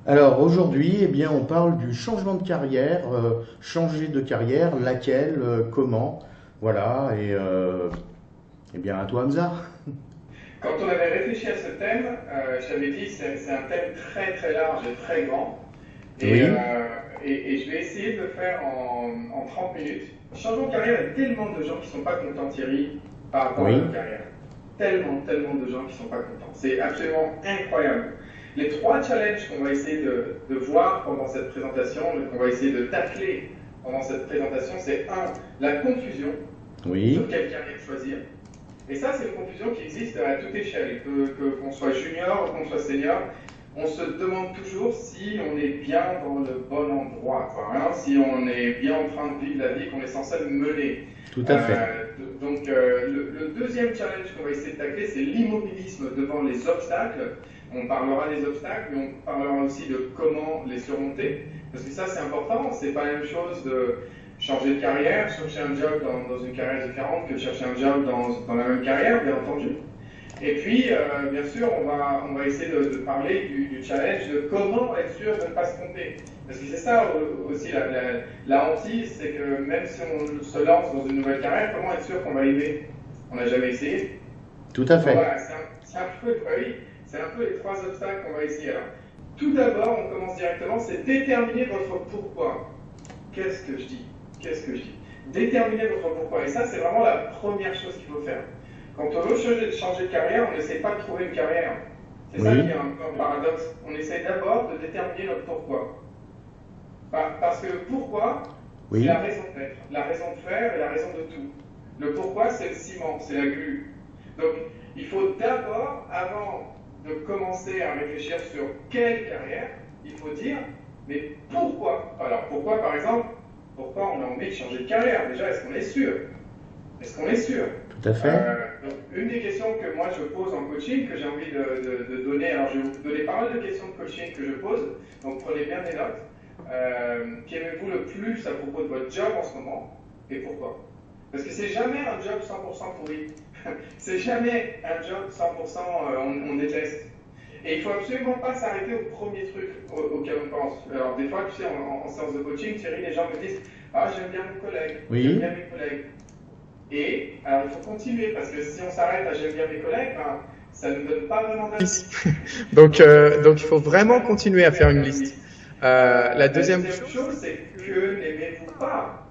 Alors aujourd'hui, eh bien, on parle du changement de carrière, changer de carrière, laquelle, comment, voilà, eh bien à toi Hamza. Quand on avait réfléchi à ce thème, j'avais dit c'est un thème très très large et très grand. Et, Oui, je vais essayer de le faire en 30 minutes. Changement de carrière, il y a tellement de gens qui ne sont pas contents, Thierry, par rapport à oui, leur carrière. Tellement, tellement de gens qui ne sont pas contents. C'est absolument incroyable. Les trois challenges qu'on va essayer de voir pendant cette présentation, qu'on va essayer de tacler pendant cette présentation, c'est un, la confusion oui, sur quelle carrière choisir. Et ça, c'est une confusion qui existe à toute échelle, qu'on soit junior ou qu'on soit senior. On se demande toujours si on est bien dans le bon endroit, quoi, hein, si on est bien en train de vivre la vie qu'on est censé mener. tout à fait. Le deuxième challenge qu'on va essayer de tacler, c'est l'immobilisme devant les obstacles. On parlera des obstacles, mais on parlera aussi de comment les surmonter. Parce que ça, c'est important. C'est pas la même chose de changer de carrière, chercher un job dans une carrière différente que chercher un job dans la même carrière, bien entendu. Et puis, bien sûr, on va essayer de parler du challenge de comment être sûr de ne pas se tromper. Parce que c'est ça aussi la hantise, c'est que même si on se lance dans une nouvelle carrière, comment être sûr qu'on va aimer? On n'a jamais essayé. Tout à Donc fait. voilà, c'est un peu les trois obstacles qu'on va essayer. Alors, tout d'abord, on commence directement, c'est déterminer votre pourquoi. Qu'est-ce que je dis? Qu'est-ce que je dis? Déterminer votre pourquoi. Et ça, c'est vraiment la première chose qu'il faut faire. Quand on veut changer de carrière, on n'essaie pas de trouver une carrière. C'est ça qui Oui, est un peu un paradoxe. On essaie d'abord de déterminer notre pourquoi. Parce que le pourquoi, c'est oui, la raison d'être, la raison de faire et la raison de tout. Le pourquoi, c'est le ciment, c'est la glu. Donc, il faut d'abord, avant de commencer à réfléchir sur quelle carrière, il faut dire, mais pourquoi? Alors, pourquoi, par exemple, pourquoi on a envie de changer de carrière? Déjà, est-ce qu'on est sûr? Est-ce qu'on est sûr? tout à fait. Donc, une des questions que moi je pose en coaching, que j'ai envie de donner, alors je vais vous donner pas mal de questions de coaching que je pose, donc prenez bien des notes. Qu'aimez-vous le plus à propos de votre job en ce moment et pourquoi? Parce que c'est jamais un job 100% pourri. C'est jamais un job 100% on déteste. Et il ne faut absolument pas s'arrêter au premier truc auquel on pense. Alors des fois, tu sais, en séance de coaching, Thierry, les gens me disent ah, j'aime bien mon collègue, j'aime Oui, bien mes collègues. Et alors il faut continuer parce que si on s'arrête à j'aime bien mes collègues, ben, ça ne nous donne pas vraiment d'avis. Donc il faut vraiment continuer à faire une liste. La deuxième chose, c'est que n'aimez-vous pas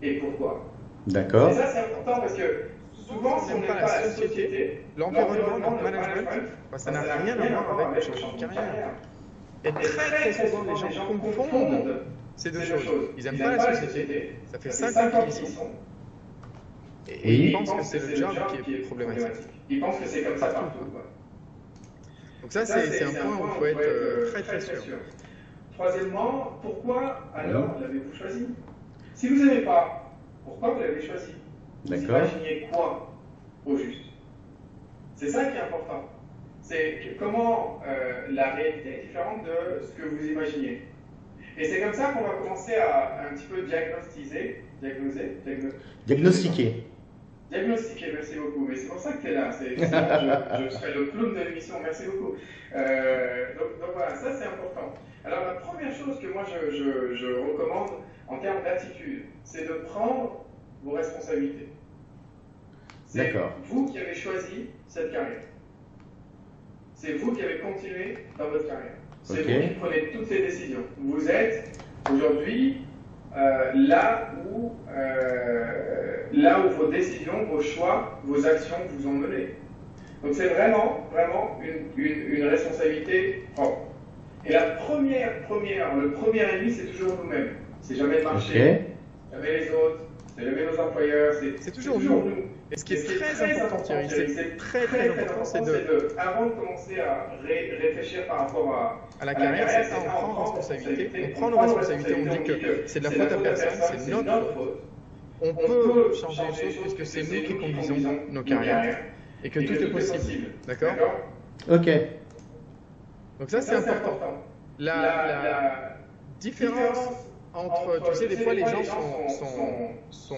et pourquoi? Et d'accord. ça, c'est important parce que souvent, si on n'aime pas la société, l'environnement, le management, ça n'a rien à voir avec le changement de carrière. Et très souvent, les gens confondent ces deux choses. Ils n'aiment pas la société, ça fait 5 ans qu'ils y sont, et Oui, ils pensent que c'est le job qui est problématique. Ils pensent que c'est comme ça partout. Donc ça, c'est un point où il faut être très sûr. Troisièmement, pourquoi alors oui, l'avez-vous choisi? Si vous n'aimez pas, pourquoi vous l'avez choisi? Vous d'accord. imaginez quoi au juste? C'est ça qui est important. C'est comment la réalité est différente de ce que vous imaginez. Et c'est comme ça qu'on va commencer à un petit peu diagnostiquer. Diagnostiquer. Diagnostiquer, merci beaucoup. Mais c'est pour ça que tu es là. Je serai le clown de l'émission, merci beaucoup. Donc voilà, ça c'est important. Alors la première chose que moi je recommande en termes d'attitude, c'est de prendre vos responsabilités. C'est D'accord. vous qui avez choisi cette carrière. C'est vous qui avez continué dans votre carrière. C'est Ok. vous qui prenez toutes ces décisions. Vous êtes aujourd'hui là où vos décisions, vos choix, vos actions vous ont mené. Donc c'est vraiment une responsabilité propre. Et le premier ennemi, c'est toujours nous-mêmes. C'est jamais le marché, Ok. jamais les autres, c'est jamais nos employeurs, c'est toujours nous. Et ce qui est très important, Thierry, c'est très important, c'est avant de commencer à réfléchir par rapport à la carrière, c'est ça, on prend responsabilité, on prend nos responsabilités, on dit que c'est de la faute à personne, c'est notre faute. On peut changer les choses puisque c'est nous qui conduisons nos carrières et que tout est possible. D'accord? Ok. Donc ça, c'est important. La différence entre, tu sais, des fois les gens sont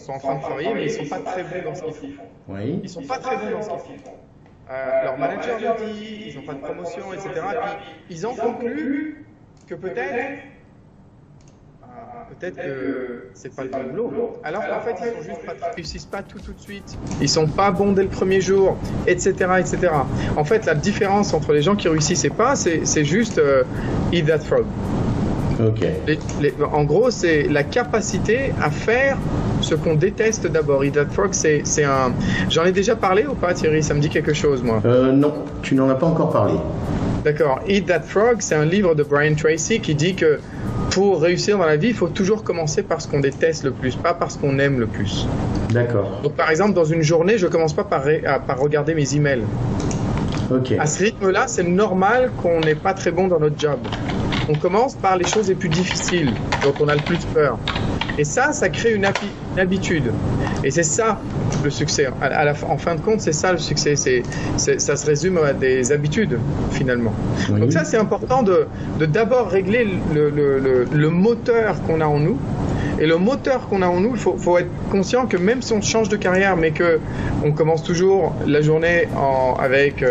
en train de travailler, mais ils ne sont pas très bons dans ce qu'ils font. Oui, Ils ne sont pas très bons dans ce qu'ils font. leur manager le dit, ils n'ont pas de promotion, etc. Et puis, ils en concluent que peut-être que c'est pas le bon boulot. Alors qu'en fait, ils réussissent pas tout de suite. Ils sont pas bons dès le premier jour, etc., etc. En fait, la différence entre les gens qui réussissent et pas, c'est juste eat that frog. Ok. En gros, c'est la capacité à faire ce qu'on déteste d'abord. Eat that frog, c'est un. J'en ai déjà parlé ou pas, Thierry? Ça me dit quelque chose, moi. Non, tu n'en as pas encore parlé. D'accord. Eat that frog, c'est un livre de Brian Tracy qui dit que pour réussir dans la vie, il faut toujours commencer par ce qu'on déteste le plus, pas par ce qu'on aime le plus. D'accord. Donc, par exemple, dans une journée, je commence pas par regarder mes emails. Ok. À ce rythme-là, c'est normal qu'on n'est pas très bon dans notre job. On commence par les choses les plus difficiles, dont on a le plus peur. Et ça crée une habitude. Et c'est ça le succès. En fin de compte, c'est ça le succès. Ça se résume à des habitudes, finalement. Oui. Donc ça, c'est important de d'abord régler le moteur qu'on a en nous. Et le moteur qu'on a en nous, il faut être conscient que même si on change de carrière, mais qu'on commence toujours la journée avec...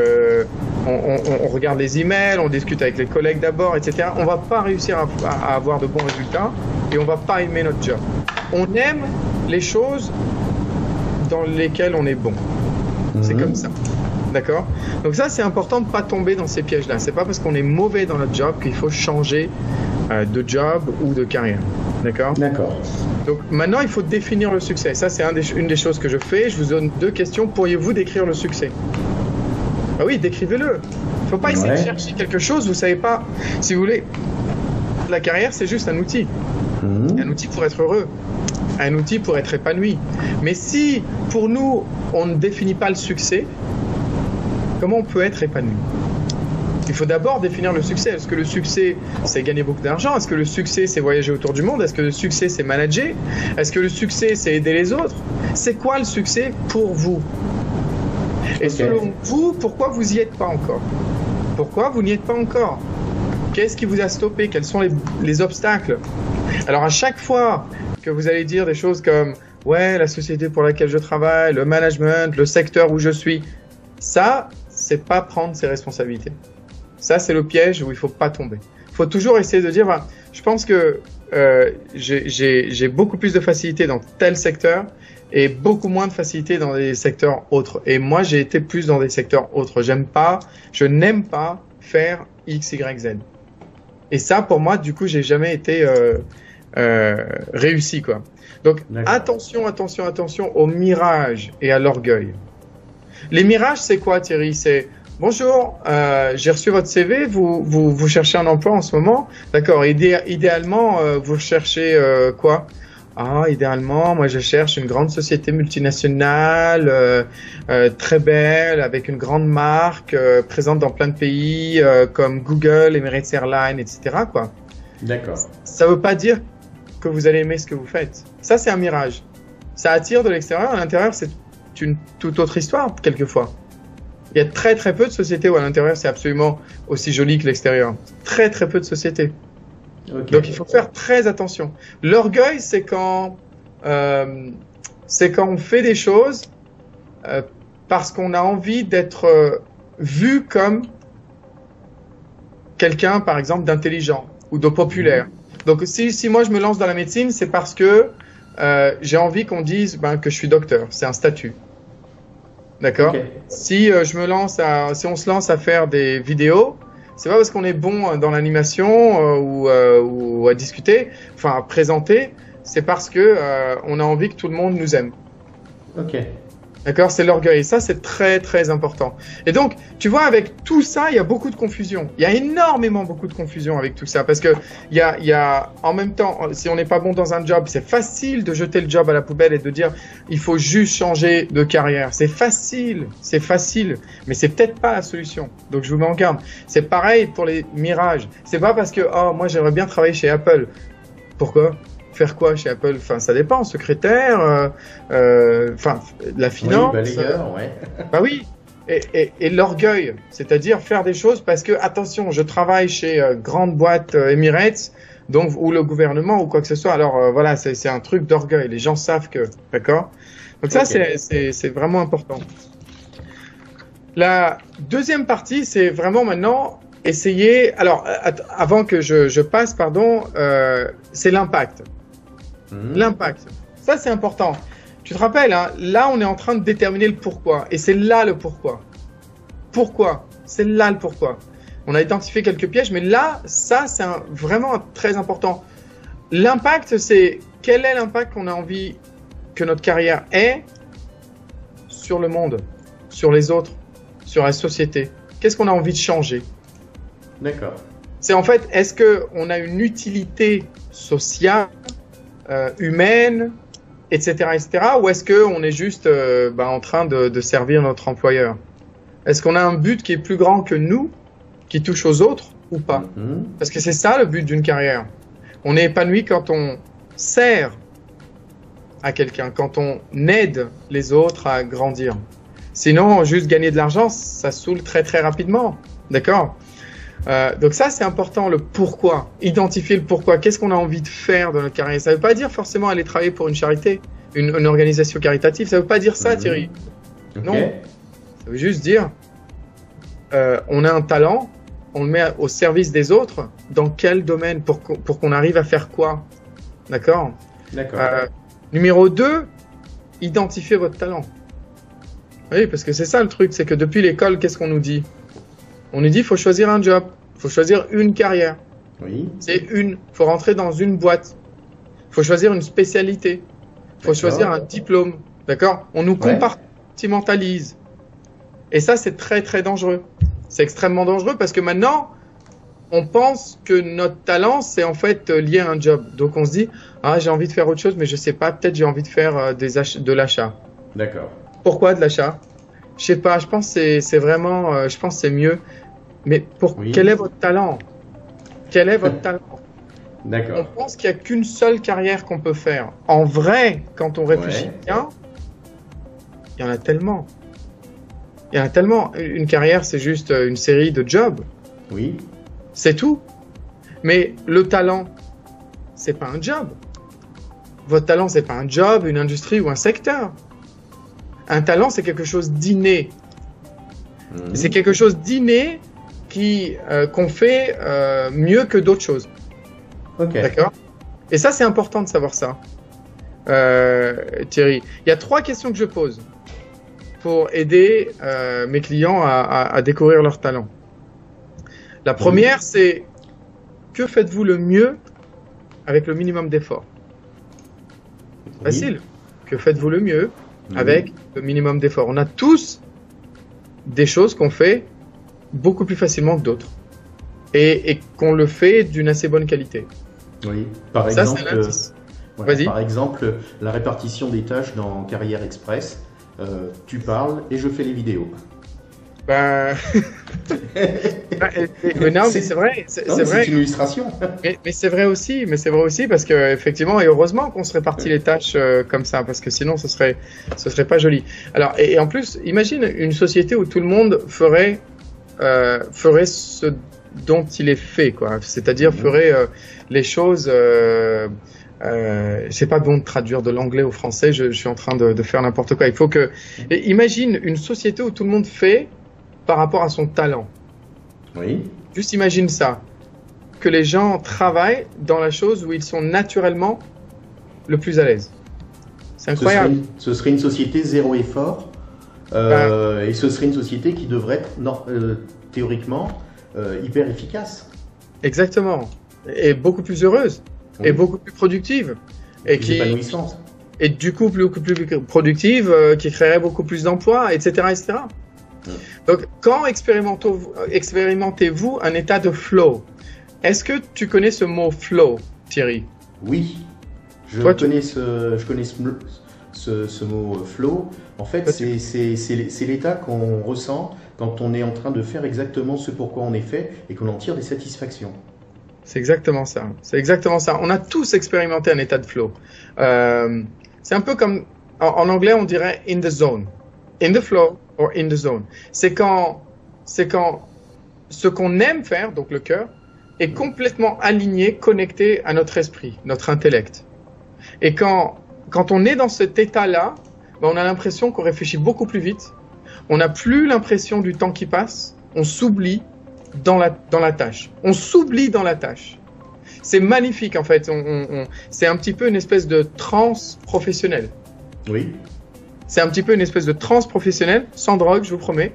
on regarde les emails, on discute avec les collègues d'abord, etc. On ne va pas réussir à avoir de bons résultats et on ne va pas aimer notre job. On aime les choses dans lesquelles on est bon. C'est comme ça. D'accord? Donc ça, c'est important de ne pas tomber dans ces pièges-là. C'est pas parce qu'on est mauvais dans notre job qu'il faut changer de job ou de carrière. D'accord? D'accord. Donc maintenant, il faut définir le succès. Ça, c'est une des choses que je fais. Je vous donne 2 questions. Pourriez-vous décrire le succès? Ah oui, décrivez-le. Il ne faut pas essayer de chercher quelque chose. Vous ne savez pas. Si vous voulez, la carrière, c'est juste un outil. Un outil pour être heureux. Un outil pour être épanoui. Mais si, pour nous, on ne définit pas le succès, comment on peut être épanoui? Il faut d'abord définir le succès. Est-ce que le succès, c'est gagner beaucoup d'argent? Est-ce que le succès, c'est voyager autour du monde? Est-ce que le succès, c'est manager? Est-ce que le succès, c'est aider les autres? C'est quoi le succès pour vous? Et selon vous, pourquoi vous n'y êtes pas encore? Pourquoi vous n'y êtes pas encore? Qu'est-ce qui vous a stoppé? Quels sont les obstacles? Alors à chaque fois que vous allez dire des choses comme « Ouais, la société pour laquelle je travaille, le management, le secteur où je suis », ça, c'est pas prendre ses responsabilités. Ça, c'est le piège où il faut pas tomber. Il faut toujours essayer de dire je pense que j'ai beaucoup plus de facilité dans tel secteur et beaucoup moins de facilité dans des secteurs autres. Et moi, j'ai été plus dans des secteurs autres. Je n'aime pas faire X, Y, Z. Et ça, pour moi, du coup, j'ai jamais été réussi, quoi. Donc, attention au mirage et à l'orgueil. Les mirages, c'est quoi, Thierry? C'est bonjour, j'ai reçu votre CV, vous cherchez un emploi en ce moment? D'accord, idéalement, vous cherchez quoi? Ah, idéalement, moi je cherche une grande société multinationale, très belle, avec une grande marque, présente dans plein de pays, comme Google, Emirates Airlines, etc., quoi. D'accord. Ça veut pas dire que vous allez aimer ce que vous faites. Ça, c'est un mirage. Ça attire de l'extérieur. À l'intérieur, c'est une toute autre histoire, quelquefois. Il y a très très peu de sociétés où à l'intérieur, c'est absolument aussi joli que l'extérieur. Très très peu de sociétés. Okay. Donc, il faut faire très attention. L'orgueil, c'est quand on fait des choses parce qu'on a envie d'être vu comme quelqu'un, par exemple, d'intelligent ou de populaire. Donc, si moi je me lance dans la médecine, c'est parce que j'ai envie qu'on dise que je suis docteur. C'est un statut. D'accord? Okay. Si on se lance à faire des vidéos, c'est pas parce qu'on est bon dans l'animation ou à discuter, enfin à présenter, c'est parce que on a envie que tout le monde nous aime. Ok. D'accord? C'est l'orgueil. Et ça, c'est très, très important. Et donc, tu vois, avec tout ça, il y a beaucoup de confusion. Il y a énormément beaucoup de confusion avec tout ça. Parce que il y a, en même temps, si on n'est pas bon dans un job, c'est facile de jeter le job à la poubelle et de dire, il faut juste changer de carrière. C'est facile. Mais c'est peut-être pas la solution. Donc, je vous mets en garde. C'est pareil pour les mirages. C'est pas parce que, moi, j'aimerais bien travailler chez Apple. Pourquoi? Faire quoi chez Apple? Enfin, ça dépend. Secrétaire, la finance. Oui, balayeur, ouais. Bah oui. Et l'orgueil, c'est-à-dire faire des choses parce que, attention, je travaille chez grande boîte Emirates, donc, ou le gouvernement ou quoi que ce soit. Alors, voilà, c'est un truc d'orgueil. Les gens savent que, d'accord? Donc ça, c'est vraiment important. La deuxième partie, c'est vraiment maintenant essayer. Alors, avant que je passe, pardon, c'est l'impact. L'impact. Ça, c'est important. Tu te rappelles, hein, là, on est en train de déterminer le pourquoi. Et c'est là le pourquoi. Pourquoi? C'est là le pourquoi. On a identifié quelques pièges, mais là, ça, c'est vraiment très important. L'impact, c'est quel est l'impact qu'on a envie que notre carrière ait sur le monde, sur les autres, sur la société. Qu'est-ce qu'on a envie de changer? D'accord. C'est en fait, est-ce qu'on a une utilité sociale, humaine, etc., etc., ou est-ce qu'on est juste en train de servir notre employeur? Est-ce qu'on a un but qui est plus grand que nous, qui touche aux autres ou pas? Parce que c'est ça le but d'une carrière. On est épanoui quand on sert à quelqu'un, quand on aide les autres à grandir. Sinon, juste gagner de l'argent, ça saoule très très rapidement. D'accord? Donc ça, c'est important, le pourquoi. Identifier le pourquoi. Qu'est-ce qu'on a envie de faire dans notre carrière? Ça ne veut pas dire forcément aller travailler pour une charité, une organisation caritative. Ça ne veut pas dire ça, Thierry. Okay. Non. Ça veut juste dire, on a un talent, on le met au service des autres. Dans quel domaine? Pour qu'on arrive à faire quoi? D'accord? D'accord. Numéro 2, identifiez votre talent. Oui, parce que c'est ça le truc, c'est que depuis l'école, qu'est-ce qu'on nous dit? On nous dit, il faut choisir un job, il faut choisir une carrière. Oui. Il faut rentrer dans une boîte. Il faut choisir une spécialité. Il faut choisir un diplôme. D'accord? On nous compartimentalise. Et ça, c'est très, très dangereux. C'est extrêmement dangereux parce que maintenant, on pense que notre talent, c'est en fait lié à un job. Donc, on se dit, ah, j'ai envie de faire autre chose, mais je sais pas, peut-être j'ai envie de faire de l'achat. D'accord. Pourquoi de l'achat? Je sais pas, je pense que c'est vraiment, je pense que c'est mieux. Mais quel est votre talent? Quel est votre talent? D'accord. On pense qu'il n'y a qu'une seule carrière qu'on peut faire. En vrai, quand on réfléchit bien, il y en a tellement. Il y en a tellement. Une carrière, c'est juste une série de jobs. Oui. C'est tout. Mais le talent, c'est pas un job. Votre talent, c'est pas un job, une industrie ou un secteur. Un talent, c'est quelque chose d'inné. C'est quelque chose d'inné qu'on fait mieux que d'autres choses. Ok. D'accord? Et ça, c'est important de savoir ça. Thierry, il y a 3 questions que je pose pour aider mes clients à découvrir leur talent. La première, c'est que faites-vous le mieux avec le minimum d'effort? Facile. Que faites-vous le mieux avec le minimum d'effort? On a tous des choses qu'on fait beaucoup plus facilement que d'autres et qu'on le fait d'une assez bonne qualité. Oui. Par ça, exemple, c'est l'indice. Vas-y. Par exemple, la répartition des tâches dans Carrière Express. Tu parles et je fais les vidéos. Non, mais c'est vrai. C'est vrai. C'est une illustration. Mais c'est vrai aussi. Parce que effectivement et heureusement qu'on se répartit les tâches comme ça, parce que sinon ce serait pas joli. Alors et en plus, imagine une société où tout le monde ferait ce dont il est fait, quoi. C'est-à-dire ferait les choses. C'est pas bon de traduire de l'anglais au français. Je suis en train de faire n'importe quoi. Il faut que. Imagine une société où tout le monde fait par rapport à son talent. Oui. Juste imagine ça. Que les gens travaillent dans la chose où ils sont naturellement le plus à l'aise. C'est incroyable. Ce serait une société zéro effort. Et ce serait une société qui devrait être théoriquement hyper efficace. Exactement. Et beaucoup plus heureuse. Et beaucoup plus productive. Et épanouissante. Et du coup, beaucoup plus productive, qui créerait beaucoup plus d'emplois, etc., etc. Donc, quand expérimentez-vous un état de flow? Est-ce que tu connais ce mot flow, Thierry? Oui, je connais ce mot flow. En fait, c'est l'état qu'on ressent quand on est en train de faire exactement ce pourquoi on est fait et qu'on en tire des satisfactions. C'est exactement ça. On a tous expérimenté un état de flow. C'est un peu comme, en anglais, on dirait in the zone. In the flow or in the zone. C'est quand ce qu'on aime faire, donc le cœur, est complètement aligné, connecté à notre esprit, notre intellect. Et quand on est dans cet état-là, on a l'impression qu'on réfléchit beaucoup plus vite, on n'a plus l'impression du temps qui passe, on s'oublie dans la tâche. On s'oublie dans la tâche. C'est magnifique en fait, c'est un petit peu une espèce de transe professionnelle. Oui. C'est un petit peu une espèce de transe professionnelle, sans drogue, je vous promets,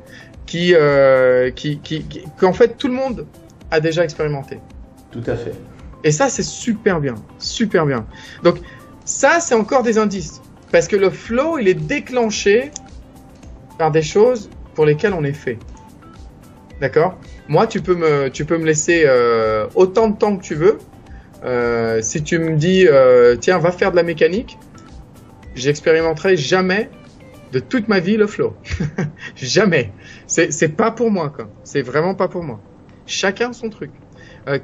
qu'en fait tout le monde a déjà expérimenté. Tout à fait. Et ça, c'est super bien, super bien. Donc ça, c'est encore des indices. Parce que le flow, il est déclenché par des choses pour lesquelles on est fait. D'accord? Moi, tu peux me laisser autant de temps que tu veux. Si tu me dis, tiens, va faire de la mécanique, j'expérimenterai jamais de toute ma vie le flow. Jamais. C'est pas pour moi, quoi. C'est vraiment pas pour moi. Chacun son truc.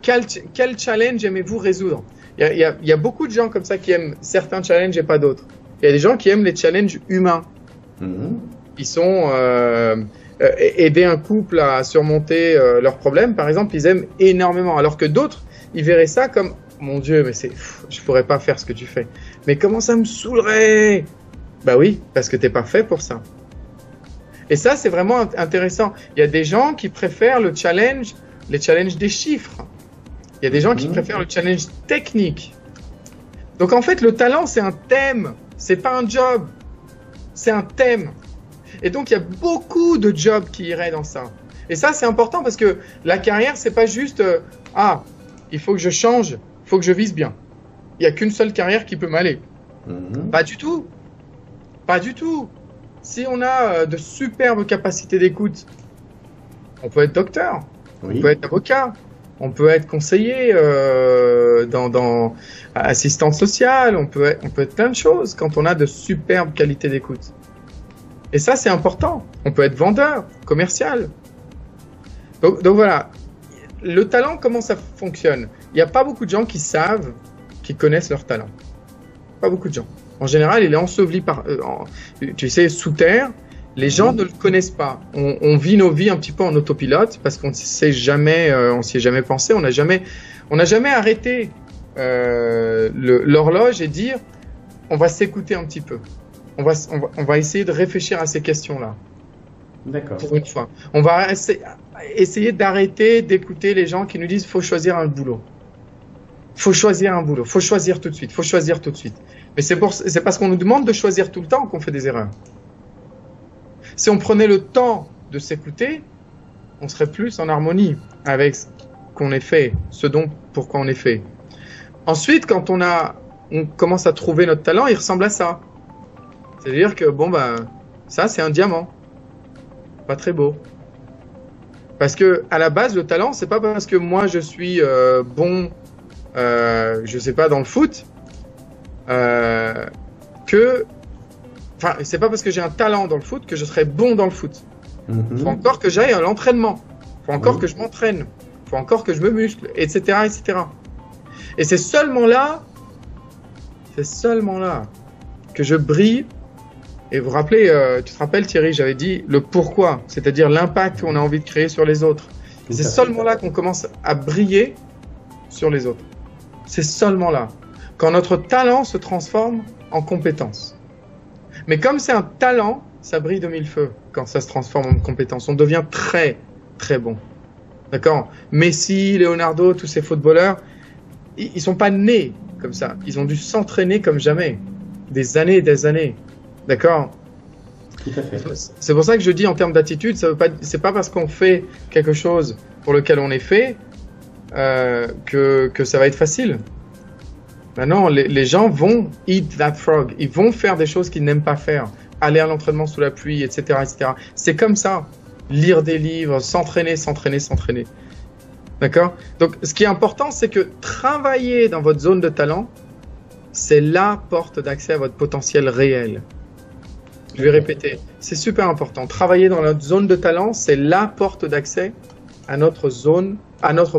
Quel challenge aimez-vous résoudre? Il y a beaucoup de gens comme ça qui aiment certains challenges et pas d'autres. Il y a des gens qui aiment les challenges humains. Ils sont aider un couple à surmonter leurs problèmes, par exemple, ils aiment énormément. Alors que d'autres, ils verraient ça comme mon Dieu, mais je pourrais pas faire ce que tu fais. Mais comment ça me saoulerait? Bah oui, parce que t'es pas fait pour ça. Et ça, c'est vraiment intéressant. Il y a des gens qui préfèrent les challenges des chiffres. Il y a des gens qui préfèrent le challenge technique. Donc en fait, le talent, c'est un thème. C'est pas un job. C'est un thème. Et donc, il y a beaucoup de jobs qui iraient dans ça. Et ça, c'est important parce que la carrière, c'est pas juste il faut que je change, il faut que je vise bien. Il n'y a qu'une seule carrière qui peut m'aller. Pas du tout. Pas du tout. Si on a de superbes capacités d'écoute, on peut être docteur, on peut être avocat, on peut être conseiller dans assistante sociale, on peut être plein de choses quand on a de superbes qualités d'écoute. Et ça, c'est important. On peut être vendeur, commercial. Donc voilà. Le talent, comment ça fonctionne? Il n'y a pas beaucoup de gens qui connaissent leur talent. Pas beaucoup de gens. En général, il est enseveli sous terre. Les gens ne le connaissent pas. On vit nos vies un petit peu en autopilote parce qu'on ne sait jamais, on s'y est jamais pensé. On n'a jamais arrêté l'horloge et dire, on va s'écouter un petit peu. On va essayer de réfléchir à ces questions-là. D'accord. Pour une fois. On va essayer d'arrêter d'écouter les gens qui nous disent faut choisir un boulot. Faut choisir un boulot. Faut choisir tout de suite. Faut choisir tout de suite. Mais c'est parce qu'on nous demande de choisir tout le temps qu'on fait des erreurs. Si on prenait le temps de s'écouter, on serait plus en harmonie avec ce qu'on est fait, pourquoi on est fait. Ensuite, quand on commence à trouver notre talent, il ressemble à ça. C'est-à-dire que, ça, c'est un diamant. Pas très beau. Parce que, à la base, le talent, c'est pas parce que moi, je suis bon, je sais pas, dans le foot, c'est pas parce que j'ai un talent dans le foot que je serai bon dans le foot. Faut encore que j'aille à l'entraînement. Faut encore que je m'entraîne. Faut encore que je me muscle, etc., etc. Et c'est seulement là que je brille. Et vous rappelez, tu te rappelles Thierry, j'avais dit le pourquoi, c'est-à-dire l'impact qu'on a envie de créer sur les autres. C'est seulement là qu'on commence à briller sur les autres. C'est seulement là. Quand notre talent se transforme en compétence. Mais comme c'est un talent, ça brille de mille feux quand ça se transforme en compétence. On devient très, très bon. D'accord? Messi, Leonardo, tous ces footballeurs, ils sont pas nés comme ça. Ils ont dû s'entraîner comme jamais. Des années et des années. D'accord? Tout à fait. C'est pour ça que je dis en termes d'attitude, c'est pas parce qu'on fait quelque chose pour lequel on est fait que ça va être facile. Maintenant, les gens vont eat that frog. Ils vont faire des choses qu'ils n'aiment pas faire. Aller à l'entraînement sous la pluie, etc., etc. C'est comme ça. Lire des livres, s'entraîner. D'accord? Donc, ce qui est important, c'est que travailler dans votre zone de talent, c'est la porte d'accès à votre potentiel réel. Je vais répéter. C'est super important. Travailler dans notre zone de talent, c'est la porte d'accès à notre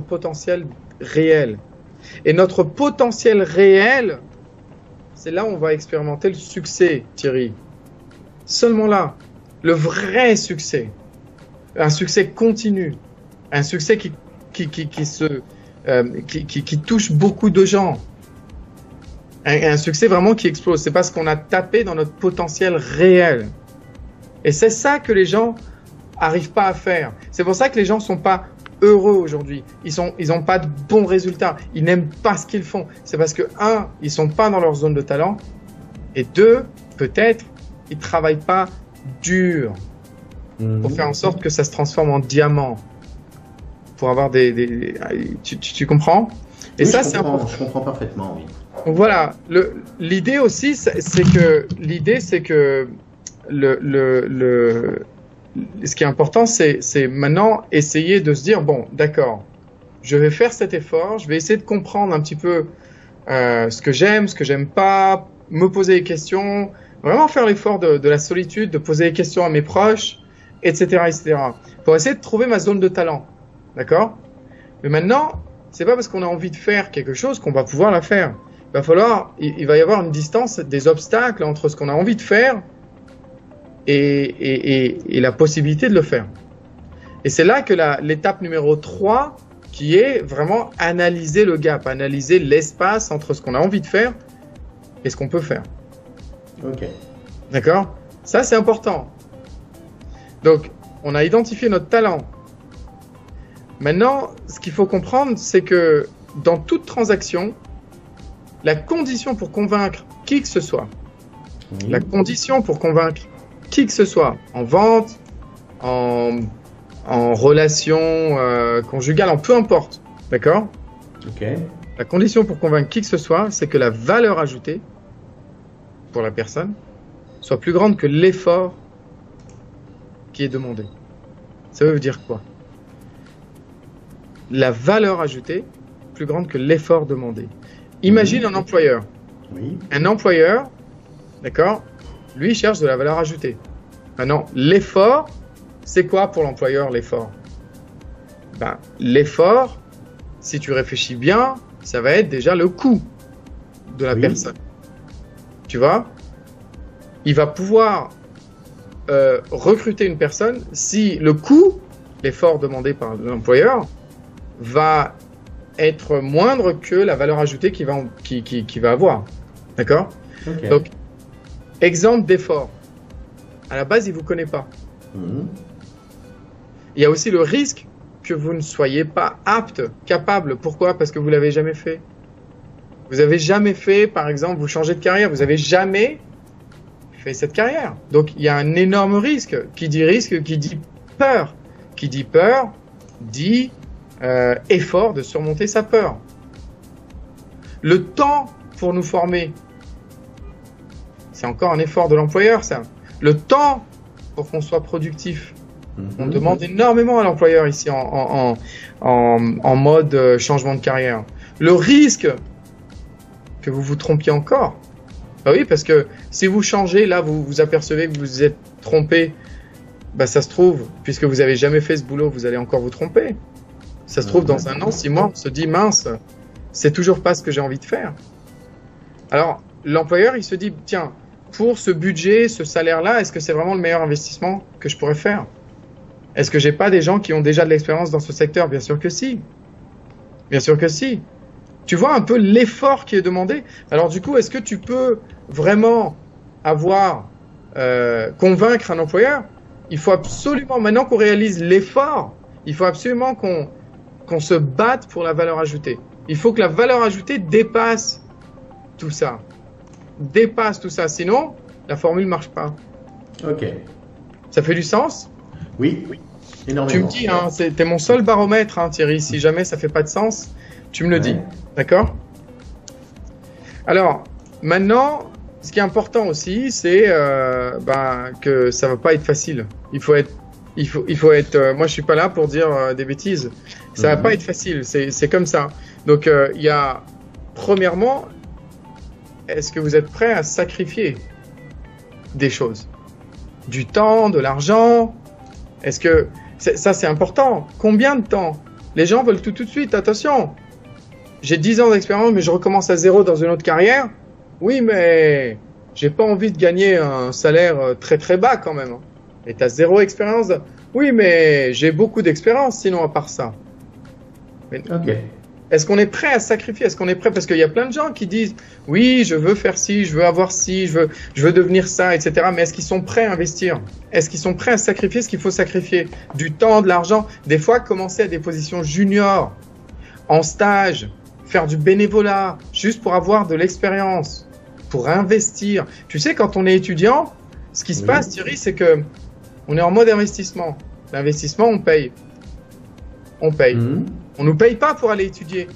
potentiel réel. Et notre potentiel réel, c'est là où on va expérimenter le succès, Thierry. Seulement là, le vrai succès. Un succès continu. Un succès qui touche beaucoup de gens. Un succès vraiment qui explose. C'est parce qu'on a tapé dans notre potentiel réel. Et c'est ça que les gens n'arrivent pas à faire. C'est pour ça que les gens ne sont pas heureux aujourd'hui. Ils n'ont pas de bons résultats. Ils n'aiment pas ce qu'ils font. C'est parce que, un, ils ne sont pas dans leur zone de talent. Et deux, peut-être, ils ne travaillent pas dur pour faire en sorte que ça se transforme en diamant. Pour avoir tu comprends? Et oui, ça, je comprends parfaitement, oui. Donc voilà, l'idée aussi, c'est que ce qui est important, c'est maintenant essayer de se dire, bon, d'accord, je vais faire cet effort, je vais essayer de comprendre un petit peu ce que j'aime pas, me poser des questions, vraiment faire l'effort de la solitude, de poser des questions à mes proches, etc., pour essayer de trouver ma zone de talent, d'accord? Mais maintenant, c'est pas parce qu'on a envie de faire quelque chose qu'on va pouvoir la faire. Il va y avoir une distance, des obstacles entre ce qu'on a envie de faire et la possibilité de le faire. Et c'est là que l'étape numéro 3, qui est vraiment analyser le gap, analyser l'espace entre ce qu'on a envie de faire et ce qu'on peut faire. Ok. D'accord? Ça, c'est important. Donc, on a identifié notre talent. Maintenant, ce qu'il faut comprendre, c'est que dans toute transaction, la condition pour convaincre qui que ce soit, la condition pour convaincre qui que ce soit, en vente, en relation conjugale, en peu importe, d'accord? Ok. La condition pour convaincre qui que ce soit, c'est que la valeur ajoutée pour la personne soit plus grande que l'effort qui est demandé. Ça veut dire quoi? La valeur ajoutée plus grande que l'effort demandé. Imagine un employeur. Oui. Un employeur, d'accord, lui cherche de la valeur ajoutée. Maintenant, l'effort, c'est quoi pour l'employeur l'effort? Ben, l'effort, si tu réfléchis bien, ça va être déjà le coût de la personne. Tu vois? Il va pouvoir recruter une personne si le coût, l'effort demandé par l'employeur, va être moindre que la valeur ajoutée qu'il va avoir. D'accord? Okay. Donc, exemple d'effort. À la base, il ne vous connaît pas. Il y a aussi le risque que vous ne soyez pas apte, capable. Pourquoi? Parce que vous ne l'avez jamais fait. Vous n'avez jamais fait, par exemple, vous changez de carrière. Vous n'avez jamais fait cette carrière. Donc, il y a un énorme risque. Qui dit risque, qui dit peur. Qui dit peur, dit effort de surmonter sa peur. Le temps pour nous former, c'est encore un effort de l'employeur, ça. Le temps pour qu'on soit productif. On demande énormément à l'employeur ici en mode changement de carrière. Le risque que vous vous trompiez encore. Bah oui, parce que si vous changez, là, vous vous apercevez que vous vous êtes trompé, bah ça se trouve, puisque vous n'avez jamais fait ce boulot, vous allez encore vous tromper. Ça se trouve, dans 1 an, 6 mois, on se dit, mince, c'est toujours pas ce que j'ai envie de faire. Alors, l'employeur, il se dit, tiens, pour ce budget, ce salaire-là, est-ce que c'est vraiment le meilleur investissement que je pourrais faire? Est-ce que j'ai pas des gens qui ont déjà de l'expérience dans ce secteur? Bien sûr que si. Bien sûr que si. Tu vois un peu l'effort qui est demandé. Alors du coup, est-ce que tu peux vraiment convaincre un employeur? Il faut absolument, maintenant qu'on réalise l'effort, il faut absolument qu'on se batte pour la valeur ajoutée. Il faut que la valeur ajoutée dépasse tout ça. Dépasse tout ça. Sinon, la formule ne marche pas. Ok. Ça fait du sens? Oui, énormément. Tu me dis, hein, t'es mon seul baromètre, hein, Thierry. Si jamais ça fait pas de sens, tu me le dis. D'accord? Alors, maintenant, ce qui est important aussi, c'est que ça va pas être facile. Il faut être. Moi, je suis pas là pour dire des bêtises. Ça va pas être facile. C'est comme ça. Donc, il y a premièrement, est-ce que vous êtes prêt à sacrifier des choses, du temps, de l'argent? Est-ce que ça c'est important? Combien de temps? Les gens veulent tout de suite. Attention, j'ai 10 ans d'expérience, mais je recommence à zéro dans une autre carrière. Oui, mais j'ai pas envie de gagner un salaire très très bas quand même. Et t'as 0 expérience. Oui, mais j'ai beaucoup d'expérience sinon à part ça. Mais ok. Est-ce qu'on est prêt à sacrifier? Est-ce qu'on est prêt? Parce qu'il y a plein de gens qui disent, oui, je veux faire ci, je veux avoir ci, je veux devenir ça, etc. Mais est-ce qu'ils sont prêts à investir? Est-ce qu'ils sont prêts à sacrifier ce qu'il faut sacrifier? Du temps, de l'argent. Des fois, commencer à des positions juniors, en stage, faire du bénévolat, juste pour avoir de l'expérience, pour investir. Tu sais, quand on est étudiant, ce qui se passe, Thierry, c'est que on est en mode investissement. L'investissement, on paye. On paye. On nous paye pas pour aller étudier.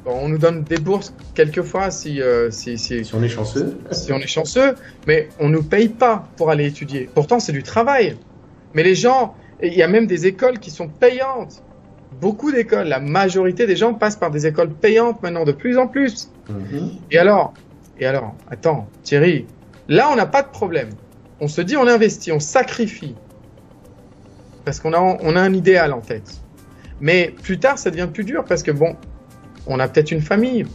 Bon, on nous donne des bourses quelquefois si on est chanceux. Si on est chanceux, mais on nous paye pas pour aller étudier. Pourtant, c'est du travail. Mais les gens, il y a même des écoles qui sont payantes. Beaucoup d'écoles, la majorité des gens passent par des écoles payantes maintenant, de plus en plus. Et alors, attends, Thierry, là, on n'a pas de problème. On se dit, on investit, on sacrifie. Parce qu'on a un idéal en tête. Mais plus tard, ça devient plus dur parce que bon, on a peut-être une famille.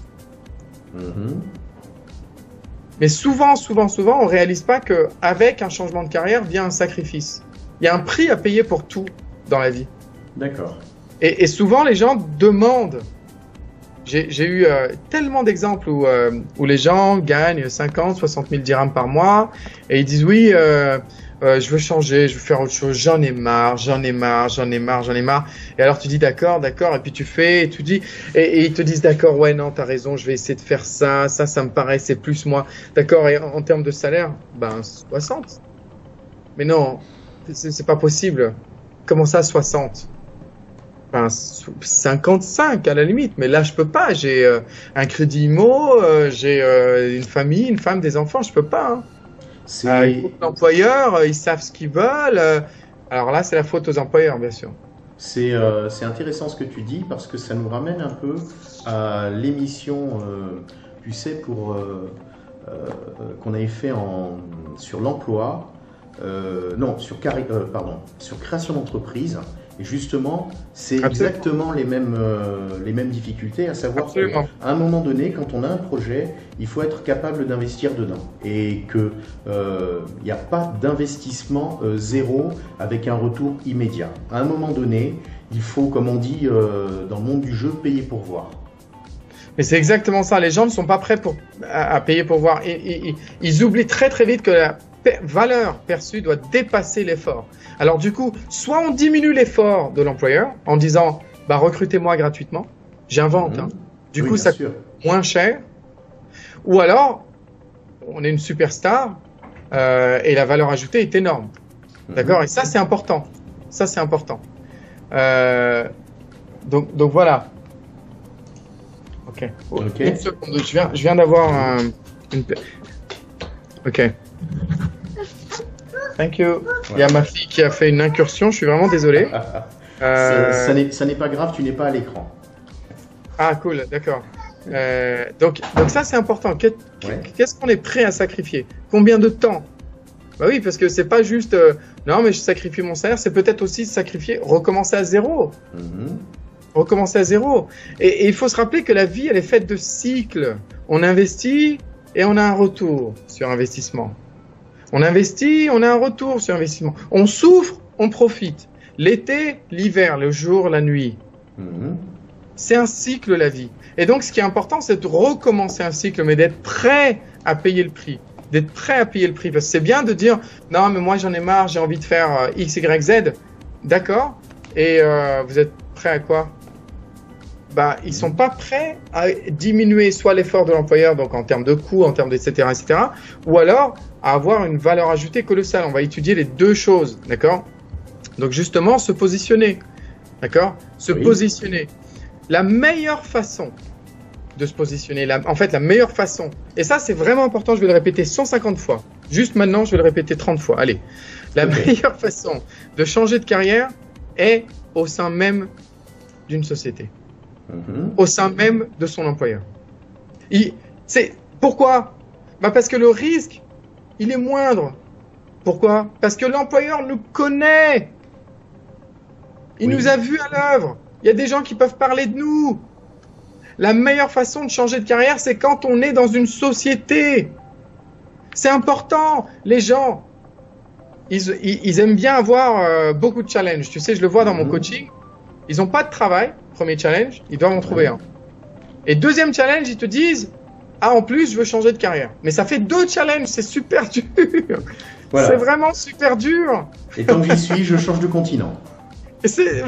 Mais souvent, on réalise pas qu'avec un changement de carrière vient un sacrifice. Il y a un prix à payer pour tout dans la vie. D'accord. Et souvent, les gens demandent. J'ai eu tellement d'exemples où les gens gagnent 50, 60 000 dirhams par mois et ils disent oui, je veux changer, je veux faire autre chose, j'en ai marre. Et alors tu dis d'accord, et puis tu fais, et tu dis, et ils te disent d'accord, ouais, non, t'as raison, je vais essayer de faire ça me paraît, c'est plus moi. D'accord, et en termes de salaire, ben 60. Mais non, c'est pas possible. Comment ça, 60? Enfin, 55 à la limite, mais là je peux pas, j'ai un crédit IMO, j'ai une famille, une femme, des enfants, je peux pas. L'employeur, ils savent ce qu'ils veulent. Alors là, c'est la faute aux employeurs, bien sûr. C'est intéressant ce que tu dis parce que ça nous ramène un peu à l'émission, tu sais, qu'on avait fait sur l'emploi, sur création d'entreprise. Et justement, c'est exactement les mêmes difficultés, à savoir qu'à un moment donné, quand on a un projet, il faut être capable d'investir dedans. Et qu'il n'y a pas d'investissement zéro avec un retour immédiat. À un moment donné, il faut, comme on dit dans le monde du jeu, payer pour voir. Mais c'est exactement ça. Les gens ne sont pas prêts à payer pour voir. Ils oublient très très vite que la valeur perçue doit dépasser l'effort. Alors du coup, soit on diminue l'effort de l'employeur en disant bah, recrutez-moi gratuitement, j'invente, du coup ça coûte moins cher, ou alors on est une superstar et la valeur ajoutée est énorme. D'accord? Et ça c'est important. Donc voilà. Ok. Une seconde, je viens d'avoir une... Ok. Thank you. Voilà. Il y a ma fille qui a fait une incursion, je suis vraiment désolé. Ça n'est pas grave, tu n'es pas à l'écran. Ah cool, d'accord. Donc ça c'est important. Qu'est-ce qu'on est prêt à sacrifier? Combien de temps? Bah oui, parce que c'est pas juste non mais je sacrifie mon salaire, c'est peut-être aussi sacrifier, recommencer à zéro. Recommencer à zéro. Et il faut se rappeler que la vie elle est faite de cycles. On investit et on a un retour sur investissement. On investit, on a un retour sur investissement. On souffre, on profite. L'été, l'hiver, le jour, la nuit. C'est un cycle, la vie. Et donc, ce qui est important, c'est de recommencer un cycle, mais d'être prêt à payer le prix. D'être prêt à payer le prix. Parce que c'est bien de dire, non, mais moi, j'en ai marre, j'ai envie de faire X, Y, Z. D'accord. Et vous êtes prêt à quoi? Bah, ils sont pas prêts à diminuer soit l'effort de l'employeur, donc en termes de coûts, en termes etc., ou alors à avoir une valeur ajoutée colossale. On va étudier les deux choses, d'accord? Donc justement, se positionner, d'accord? Se positionner. La meilleure façon de se positionner, en fait, la meilleure façon, et ça c'est vraiment important, je vais le répéter 150 fois, juste maintenant je vais le répéter 30 fois, allez. La meilleure façon de changer de carrière est au sein même d'une société. Au sein même de son employeur. Pourquoi? Bah parce que le risque, il est moindre. Pourquoi? Parce que l'employeur nous connaît. Il nous a vus à l'œuvre. Il y a des gens qui peuvent parler de nous. La meilleure façon de changer de carrière, c'est quand on est dans une société. C'est important. Les gens, ils aiment bien avoir beaucoup de challenges. Tu sais, je le vois dans mon coaching. Ils n'ont pas de travail. Premier challenge, ils doivent en trouver un. Et deuxième challenge, ils te disent, ah, en plus, je veux changer de carrière. Mais ça fait 2 challenges, c'est super dur. Voilà. C'est vraiment super dur. Et tant que j'y suis, je change de continent.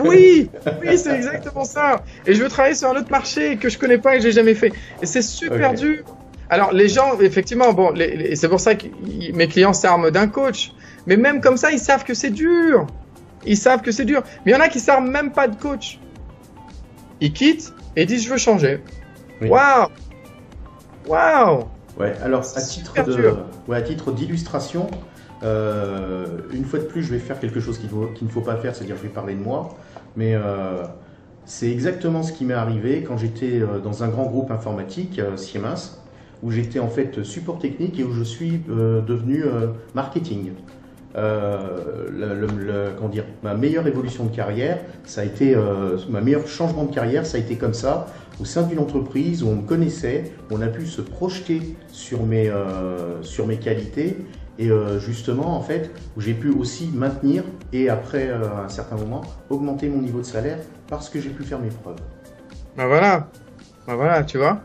Oui, c'est exactement ça. Et je veux travailler sur un autre marché que je connais pas et que j'ai jamais fait. Et c'est super dur. Alors les gens, effectivement, bon, c'est pour ça que mes clients s'arment d'un coach. Mais même comme ça, ils savent que c'est dur. Ils savent que c'est dur. Mais il y en a qui s'arment même pas de coach. Ils quittent et disent je veux changer. Waouh. Ouais. Alors à titre d'illustration. Une fois de plus, je vais faire quelque chose qu'il ne faut pas faire, c'est-à-dire je vais parler de moi, mais c'est exactement ce qui m'est arrivé quand j'étais dans un grand groupe informatique, Siemens, où j'étais en fait support technique et où je suis devenu marketing. Ma meilleure évolution de carrière, ça a été ma meilleure changement de carrière, ça a été comme ça, au sein d'une entreprise où on me connaissait, on a pu se projeter sur mes qualités. Et justement, en fait, où j'ai pu aussi maintenir et après, à un certain moment, augmenter mon niveau de salaire parce que j'ai pu faire mes preuves. Ben voilà, tu vois.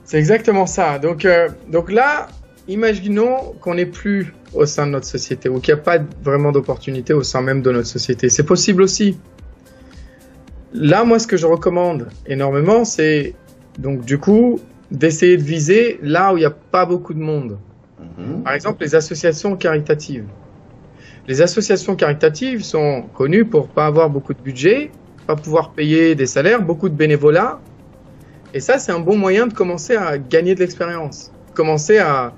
C'est exactement ça. Donc là, imaginons qu'on n'est plus au sein de notre société ou qu'il n'y a pas vraiment d'opportunité au sein même de notre société. C'est possible aussi. Là, moi, ce que je recommande énormément, c'est donc du coup d'essayer de viser là où il n'y a pas beaucoup de monde. Par exemple, les associations caritatives. Les associations caritatives sont connues pour pas avoir beaucoup de budget, pas pouvoir payer des salaires, beaucoup de bénévolat. Et ça, c'est un bon moyen de commencer à gagner de l'expérience, commencer à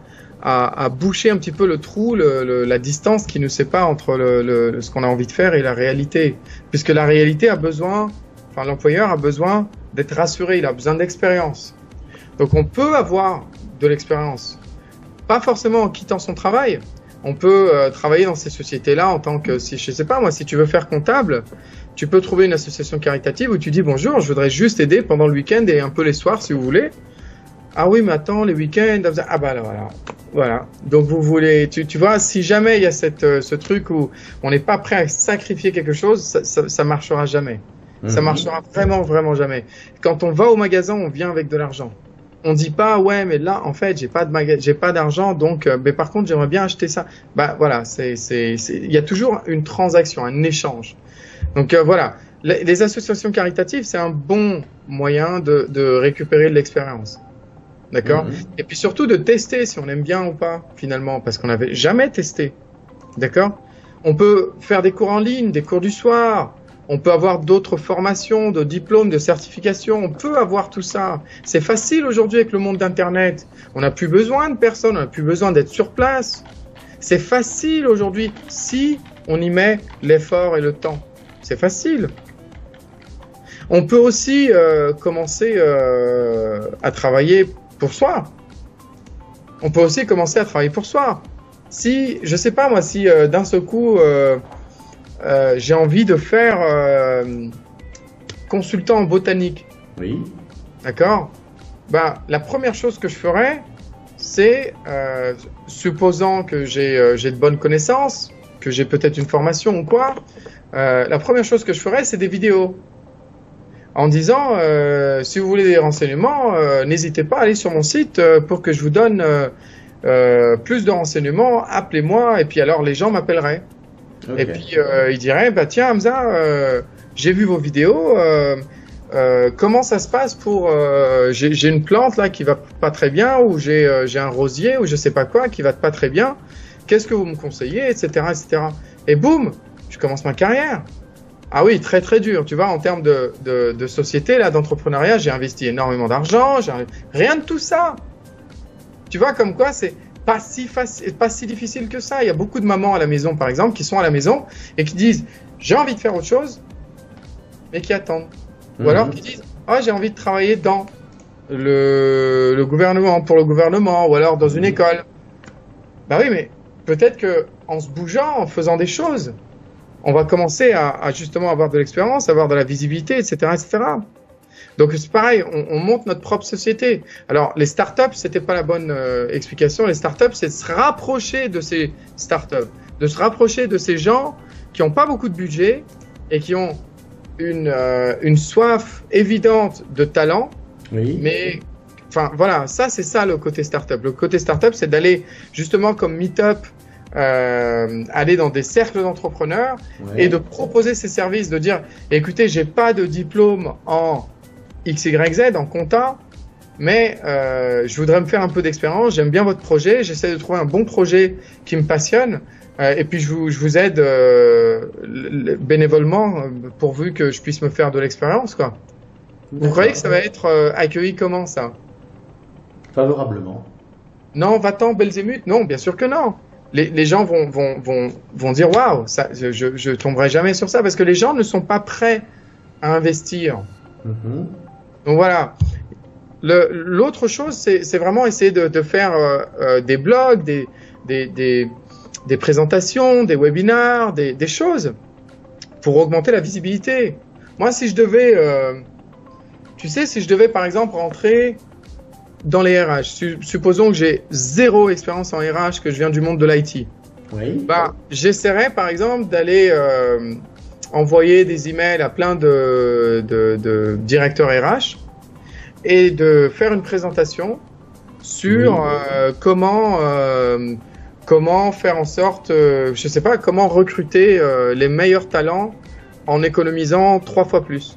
boucher un petit peu le trou, la distance qui nous sépare entre ce qu'on a envie de faire et la réalité. Puisque la réalité a besoin, enfin l'employeur a besoin d'être rassuré, il a besoin d'expérience. Donc on peut avoir de l'expérience. Pas forcément en quittant son travail. On peut travailler dans ces sociétés-là en tant que, je sais pas moi, si tu veux faire comptable, tu peux trouver une association caritative où tu dis bonjour, je voudrais juste aider pendant le week-end et un peu les soirs si vous voulez. Ah oui, mais attends, les week-ends, ah bah là, voilà. Donc vous voulez, tu vois, si jamais il y a ce truc où on n'est pas prêt à sacrifier quelque chose, ça marchera jamais. Ça marchera vraiment jamais. Quand on va au magasin, on vient avec de l'argent. On dit pas ouais mais là en fait j'ai pas d'argent donc mais par contre j'aimerais bien acheter ça. Bah voilà, il y a toujours une transaction, un échange. Donc voilà, les associations caritatives c'est un bon moyen de récupérer de l'expérience. D'accord ? Et puis surtout de tester si on aime bien ou pas finalement parce qu'on n'avait jamais testé. D'accord ? On peut faire des cours en ligne, des cours du soir. On peut avoir d'autres formations, de diplômes, de certifications. On peut avoir tout ça. C'est facile aujourd'hui avec le monde d'Internet. On n'a plus besoin de personne, on n'a plus besoin d'être sur place. C'est facile aujourd'hui si on y met l'effort et le temps. C'est facile. On peut aussi commencer à travailler pour soi. On peut aussi commencer à travailler pour soi. Si, je sais pas moi, si d'un seul coup... j'ai envie de faire consultant en botanique. Oui. D'accord ? Ben, la première chose que je ferais, c'est, supposant que j'ai de bonnes connaissances, que j'ai peut-être une formation ou quoi, la première chose que je ferais, c'est des vidéos. En disant, si vous voulez des renseignements, n'hésitez pas à aller sur mon site pour que je vous donne plus de renseignements, appelez-moi, et puis alors les gens m'appelleraient. Okay. Et puis il dirait bah tiens Hamza, j'ai vu vos vidéos, comment ça se passe pour j'ai une plante là qui va pas très bien ou j'ai un rosier ou je sais pas quoi qui va pas très bien, qu'est-ce que vous me conseillez, etc. Et boum, je commence ma carrière. Ah oui, très très dur, tu vois, en termes de société là, d'entrepreneuriat, j'ai investi énormément d'argent, rien de tout ça. Tu vois comme quoi c'est pas si facile, pas si difficile que ça. Il y a beaucoup de mamans à la maison, par exemple, qui sont à la maison et qui disent j'ai envie de faire autre chose, mais qui attendent. Ou alors qui disent oh, j'ai envie de travailler dans le gouvernement, pour le gouvernement, ou alors dans une école. Bah oui, mais peut-être que en se bougeant, en faisant des choses, on va commencer à justement avoir de l'expérience, avoir de la visibilité, etc., etc. Donc c'est pareil, on monte notre propre société. Alors les startups, c'était pas la bonne explication. Les startups, c'est de se rapprocher de ces startups, de se rapprocher de ces gens qui ont pas beaucoup de budget et qui ont une soif évidente de talent, mais enfin voilà, c'est ça le côté startup. Le côté startup, c'est d'aller justement comme Meetup, aller dans des cercles d'entrepreneurs et de proposer ses services, de dire écoutez, j'ai pas de diplôme en XYZ, en compta, mais je voudrais me faire un peu d'expérience, j'aime bien votre projet, j'essaie de trouver un bon projet qui me passionne, et puis je vous aide bénévolement pourvu que je puisse me faire de l'expérience, quoi. Vous croyez que ça va être accueilli comment, ça? Favorablement. Non, va-t'en Belzémuth? Non, bien sûr que non. Les gens vont dire waouh, je tomberai jamais sur ça, parce que les gens ne sont pas prêts à investir. Donc voilà. L'autre chose, c'est vraiment essayer de faire des blogs, des présentations, des webinars, des choses pour augmenter la visibilité. Moi, si je devais, si je devais par exemple rentrer dans les RH, supposons que j'ai 0 expérience en RH, que je viens du monde de l'IT. J'essaierais par exemple d'aller envoyer des emails à plein de directeurs RH et de faire une présentation sur comment faire en sorte, je sais pas, comment recruter les meilleurs talents en économisant 3 fois plus.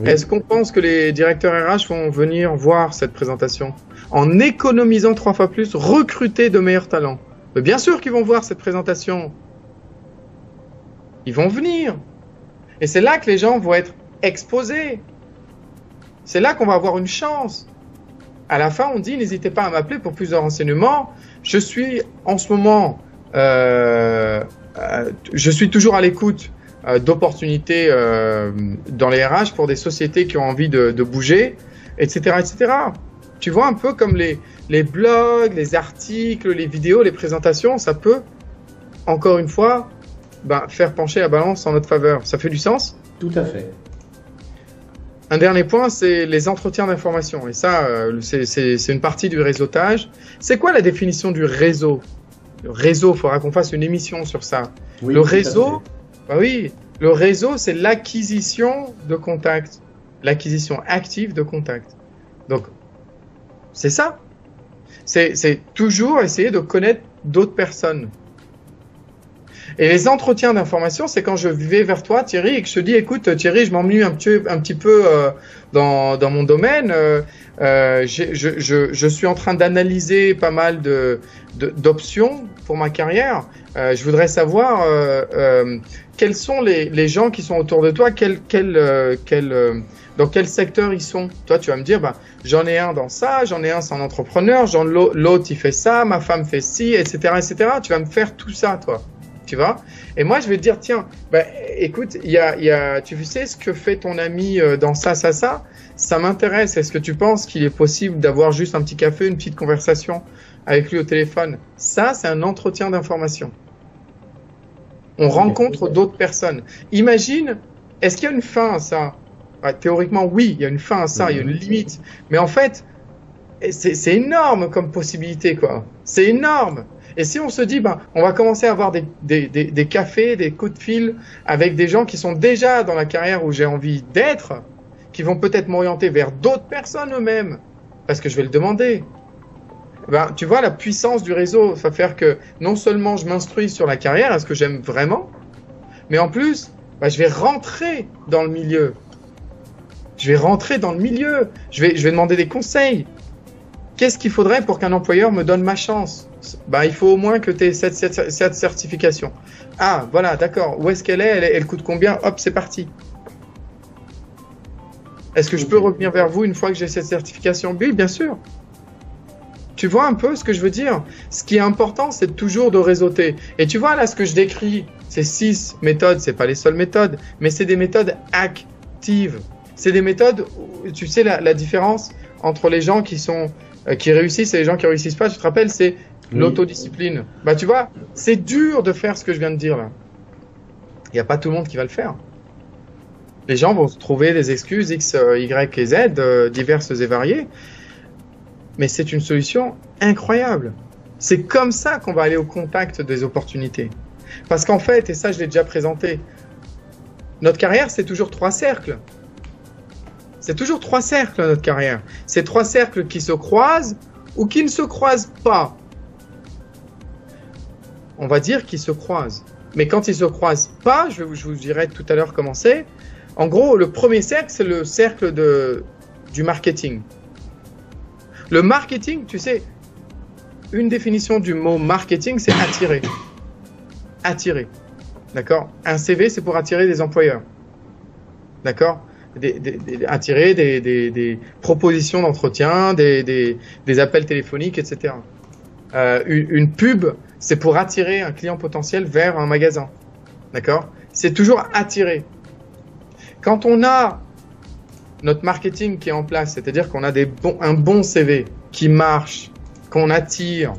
Est-ce qu'on pense que les directeurs RH vont venir voir cette présentation? En économisant 3 fois plus, recruter de meilleurs talents. Mais bien sûr qu'ils vont voir cette présentation. Ils vont venir. Et c'est là que les gens vont être exposés. C'est là qu'on va avoir une chance. À la fin, on dit, n'hésitez pas à m'appeler pour plus de renseignements. Je suis en ce moment, je suis toujours à l'écoute d'opportunités dans les RH pour des sociétés qui ont envie de bouger, etc., etc. Tu vois, un peu comme les blogs, les articles, les vidéos, les présentations, ça peut, encore une fois, faire pencher la balance en notre faveur. Ça fait du sens? Tout à fait. Un dernier point, c'est les entretiens d'information. Et ça, c'est une partie du réseautage. C'est quoi la définition du réseau? Le réseau, il faudra qu'on fasse une émission sur ça. Oui, le réseau, le réseau, c'est l'acquisition de contacts, l'acquisition active de contacts. Donc, c'est ça. C'est toujours essayer de connaître d'autres personnes. Et les entretiens d'information, c'est quand je vais vers toi, Thierry, et que je te dis, écoute, Thierry, je m'ennuie un petit peu dans mon domaine. Je suis en train d'analyser pas mal d'options pour ma carrière. Je voudrais savoir quels sont les gens qui sont autour de toi, dans quel secteur ils sont. Toi, tu vas me dire, j'en ai un dans ça, j'en ai un, c'est un entrepreneur, l'autre, il fait ça, ma femme fait ci, etc., etc. Tu vas me faire tout ça, toi. Tu vois? Et moi, je vais te dire, tiens, écoute, tu sais ce que fait ton ami dans ça, ça m'intéresse. Est-ce que tu penses qu'il est possible d'avoir juste un petit café, une petite conversation avec lui au téléphone? Ça, c'est un entretien d'information. On rencontre d'autres personnes. Imagine, est-ce qu'il y a une fin à ça? Théoriquement, oui, il y a une fin à ça, il y a une limite. Mais en fait, c'est énorme comme possibilité, quoi. C'est énorme. Et si on se dit, on va commencer à avoir des cafés, des coups de fil avec des gens qui sont déjà dans la carrière où j'ai envie d'être, qui vont peut-être m'orienter vers d'autres personnes eux-mêmes, parce que je vais le demander. Tu vois, la puissance du réseau, ça va faire que non seulement je m'instruis sur la carrière, est-ce que j'aime vraiment, mais en plus, je vais rentrer dans le milieu. Je vais demander des conseils. Qu'est-ce qu'il faudrait pour qu'un employeur me donne ma chance? Il faut au moins que tu aies cette certification. Ah, voilà, d'accord. Où est-ce qu'elle est? Elle coûte combien? Hop, c'est parti. Est-ce que je peux revenir vers vous une fois que j'ai cette certification? Oui, bien sûr. Tu vois un peu ce que je veux dire? Ce qui est important, c'est toujours de réseauter. Et tu vois là, ce que je décris, ces 6 méthodes, c'est pas les seules méthodes, mais c'est des méthodes actives. C'est des méthodes, tu sais la différence entre les gens qui réussissent et les gens qui réussissent pas, tu te rappelles, c'est l'autodiscipline. Tu vois, c'est dur de faire ce que je viens de dire là. Il n'y a pas tout le monde qui va le faire. Les gens vont trouver des excuses X, Y et Z, diverses et variées. Mais c'est une solution incroyable. C'est comme ça qu'on va aller au contact des opportunités. Parce qu'en fait, et ça je l'ai déjà présenté, Notre carrière, c'est toujours 3 cercles. C'est toujours 3 cercles, notre carrière. C'est 3 cercles qui se croisent ou qui ne se croisent pas. On va dire qu'ils se croisent. Mais quand ils ne se croisent pas, je vous dirai tout à l'heure comment c'est. En gros, le premier cercle, c'est le cercle du marketing. Le marketing, tu sais, une définition du mot marketing, c'est attirer. Attirer. D'accord? Un CV, c'est pour attirer des employeurs. D'accord? Attirer des propositions d'entretien, des appels téléphoniques, etc. Une pub, c'est pour attirer un client potentiel vers un magasin. D'accord? C'est toujours attirer. Quand on a notre marketing qui est en place, c'est-à-dire qu'on a un bon CV qui marche, qu'on attire,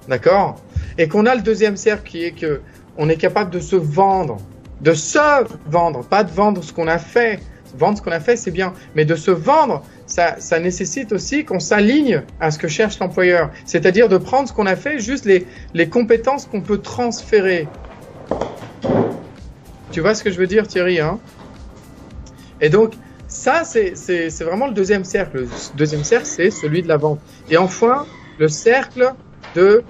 d'accord? Et qu'on a le deuxième cercle qui est que on est capable de se vendre, pas de vendre ce qu'on a fait. Vendre ce qu'on a fait, c'est bien, mais de se vendre, ça nécessite aussi qu'on s'aligne à ce que cherche l'employeur. C'est-à-dire de prendre ce qu'on a fait, juste les compétences qu'on peut transférer. Tu vois ce que je veux dire, Thierry, hein? Et donc, ça, c'est vraiment le deuxième cercle. Le deuxième cercle, c'est celui de la vente. Et enfin, le cercle de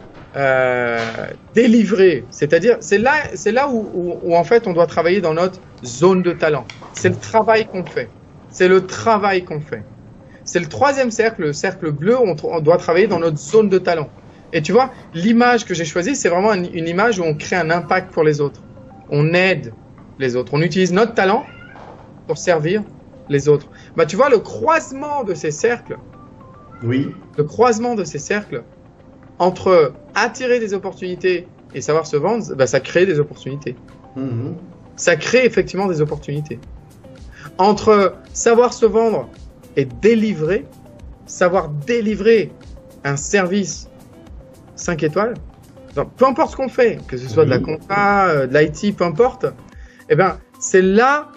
délivrer. C'est-à-dire, c'est là où en fait, on doit travailler dans notre zone de talent. C'est le travail qu'on fait. C'est le travail qu'on fait. C'est le troisième cercle, le cercle bleu, où on doit travailler dans notre zone de talent. Et tu vois, l'image que j'ai choisie, c'est vraiment une image où on crée un impact pour les autres. On aide les autres. On utilise notre talent pour servir les autres. Bah, tu vois, le croisement de ces cercles, oui. Le croisement de ces cercles, entre attirer des opportunités et savoir se vendre, bah, ça crée des opportunités. Mmh. Ça crée effectivement des opportunités. Entre savoir se vendre et délivrer, savoir délivrer un service 5 étoiles, donc, peu importe ce qu'on fait, que ce soit de la compta, de l'IT, peu importe, eh ben, c'est là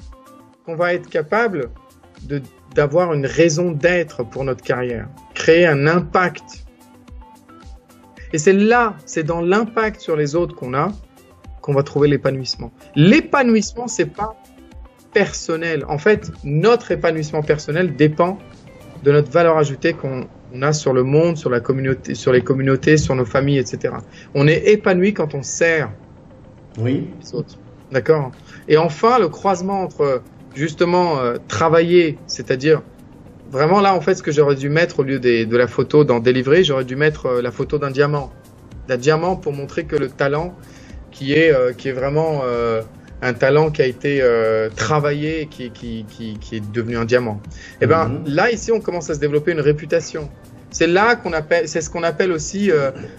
qu'on va être capable d'avoir une raison d'être pour notre carrière, créer un impact. Et c'est là, c'est dans l'impact sur les autres qu'on va trouver l'épanouissement. L'épanouissement, c'est pas personnel. En fait, notre épanouissement personnel dépend de notre valeur ajoutée qu'on a sur le monde, sur la communauté, sur les communautés, sur nos familles, etc. On est épanoui quand on sert les autres. D'accord? Et enfin, le croisement entre justement travailler, c'est-à-dire vraiment là, en fait, ce que j'aurais dû mettre au lieu de la photo dans délivrer, j'aurais dû mettre la photo d'un diamant. D'un diamant pour montrer que le talent qui est vraiment un talent qui a été travaillé et qui est devenu un diamant. Et ben là, ici, on commence à se développer une réputation. C'est là c'est ce qu'on appelle aussi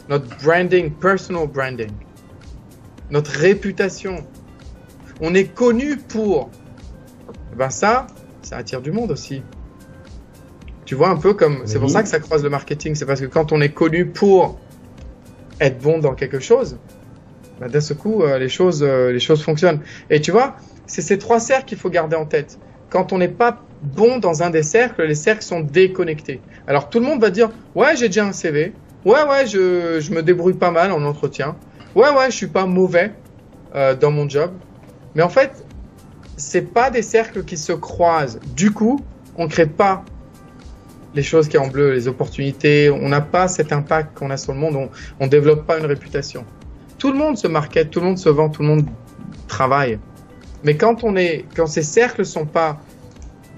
notre branding, personal branding. Notre réputation. On est connu pour. Ben ça attire du monde aussi. Tu vois un peu comme, c'est pour ça que ça croise le marketing, c'est parce que quand on est connu pour être bon dans quelque chose, ben d'un seul coup les choses fonctionnent. Et tu vois, c'est ces 3 cercles qu'il faut garder en tête. Quand on n'est pas bon dans un des cercles, les cercles sont déconnectés. Alors tout le monde va dire, ouais, j'ai déjà un CV, ouais, je me débrouille pas mal en entretien, ouais, je suis pas mauvais dans mon job. Mais en fait, c'est pas des cercles qui se croisent. Du coup, on crée pas les choses qui sont en bleu, les opportunités. On n'a pas cet impact qu'on a sur le monde. On développe pas une réputation. Tout le monde se market, tout le monde se vend, tout le monde travaille. Mais quand ces cercles sont pas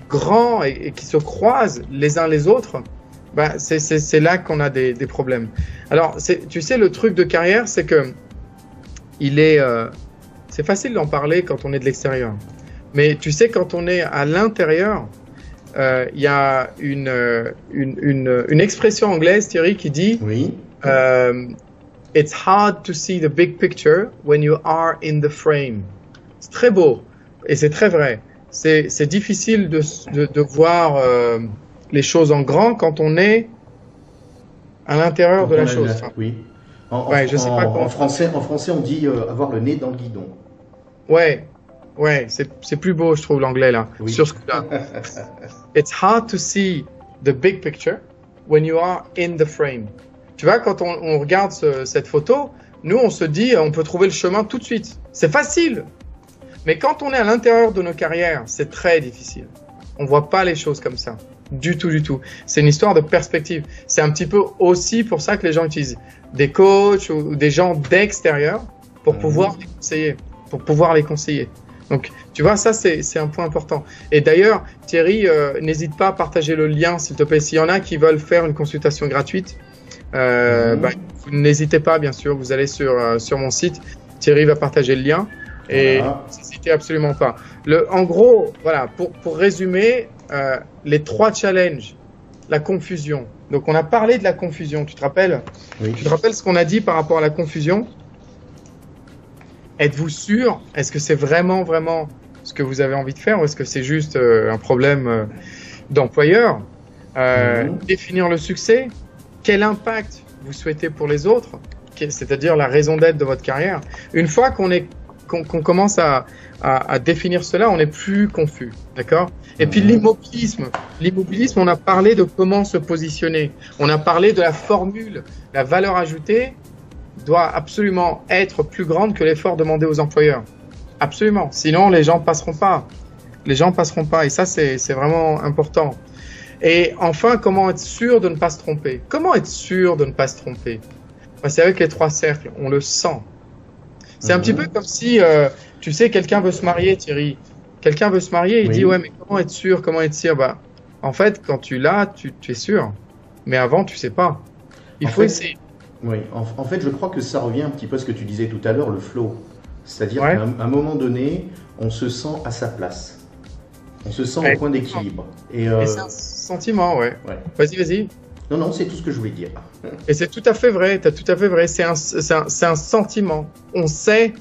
grands et qui se croisent les uns les autres, bah c'est là qu'on a des problèmes. Alors, tu sais, le truc de carrière, c'est que c'est facile d'en parler quand on est de l'extérieur. Mais tu sais, quand on est à l'intérieur, y a une expression anglaise, Thierry, qui dit It's hard to see the big picture when you are in the frame. C'est très beau et c'est très vrai. C'est difficile de voir les choses en grand quand on est à l'intérieur de la chose. Oui. En français, on dit avoir le nez dans le guidon. Ouais, c'est plus beau, je trouve, l'anglais là. Oui. Sur ce coup-là. It's hard to see the big picture when you are in the frame. Tu vois, quand on regarde cette photo, nous, on se dit, on peut trouver le chemin tout de suite. C'est facile. Mais quand on est à l'intérieur de nos carrières, c'est très difficile. On voit pas les choses comme ça. Du tout, du tout. C'est une histoire de perspective. C'est un petit peu aussi pour ça que les gens utilisent des coachs ou des gens d'extérieur pour pouvoir les conseiller. Donc, tu vois, ça, c'est un point important. Et d'ailleurs, Thierry, n'hésite pas à partager le lien, s'il te plaît. S'il y en a qui veulent faire une consultation gratuite, n'hésitez pas, bien sûr. Vous allez sur mon site. Thierry va partager le lien. Et n'hésitez absolument pas. En gros, voilà, pour résumer, les 3 challenges, la confusion. Donc, on a parlé de la confusion, tu te rappelles? Oui. Tu te rappelles ce qu'on a dit par rapport à la confusion? Êtes-vous sûr? Est-ce que c'est vraiment ce que vous avez envie de faire ou est-ce que c'est juste un problème d'employeur? Définir le succès. Quel impact vous souhaitez pour les autres? C'est-à-dire la raison d'être de votre carrière. Une fois qu'on commence à définir cela, on n'est plus confus, d'accord? Et puis l'immobilisme, on a parlé de comment se positionner. On a parlé de la formule, la valeur ajoutée doit absolument être plus grande que l'effort demandé aux employeurs. Absolument. Sinon, les gens passeront pas. Et ça, c'est vraiment important. Et enfin, comment être sûr de ne pas se tromper? Comment être sûr de ne pas se tromper? C'est avec les 3 cercles. On le sent. C'est un petit peu comme si, tu sais, quelqu'un veut se marier, Thierry. Quelqu'un veut se marier, il dit, ouais, mais comment être sûr? En fait, quand tu l'as, tu es sûr. Mais avant, tu sais pas. Il faut essayer. Oui, en fait, je crois que ça revient un petit peu à ce que tu disais tout à l'heure, le flow. C'est-à-dire qu'à un moment donné, on se sent à sa place. On se sent au point d'équilibre. Et c'est un sentiment, ouais. Vas-y. Non, c'est tout ce que je voulais dire. Et c'est tout à fait vrai, t'as tout à fait vrai. C'est un sentiment. On sait